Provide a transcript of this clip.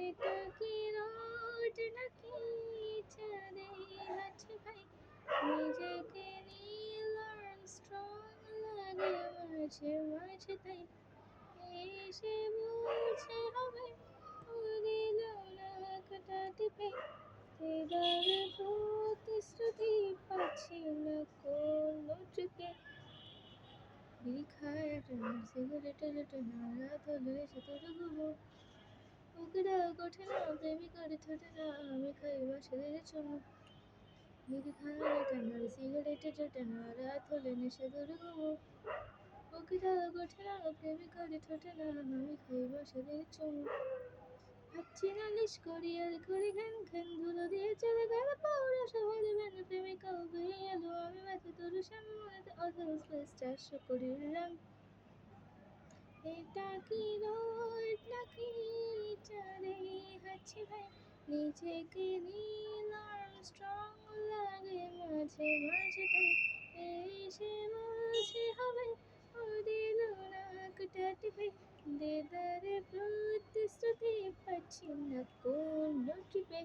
এটা কি রোড নাকি চাঁদে আছে ভাই, নিজেকে নীল স্ট্রং লাগে মাঝে মাঝে তাই, এসে বলছে হবে দিল না কাটাতে পে, হৃদয়ের প্রতিশ্রুতি পাচ্ছি না কোনো ট্রিপে। বিড়ি খায় একটা সিগারেটের একটা রাত হলে সে তোর ঘুমো, বুকেরা ওঠে না প্রেমিকার ঠোঁটে না, আমি খাই বাসাদের চুমো। বিড়ি খায় একটা সিগারেটের একটা রাত হলে নেশে তোর ঘুমো, বুকেরা ওঠে না প্রেমিকার ঠোঁটে না, আমি খাই বাসাদের চুমো। ভাবছি নালিশ করি আর করি ঘ্যান ঘ্যান, ধুলো দিয়ে চলে গেল পৌরসভা দেবেন, প্রেমিকাও হয়ে এলো আমি ব্যথা তোর সামনে অধল স্পেস 400 কোটি উড়লাম। এটা কি রোড নাকি চাঁদে আছে ভাই, নিজেকে নীল স্ট্রং লাগে মাঝে মাঝে তাই, এসে বলছে হবে ও দিল না কাটাতে ভাই, দেদারে প্রতিশ্রুতি পাচ্ছি না কোনো ট্রিপে।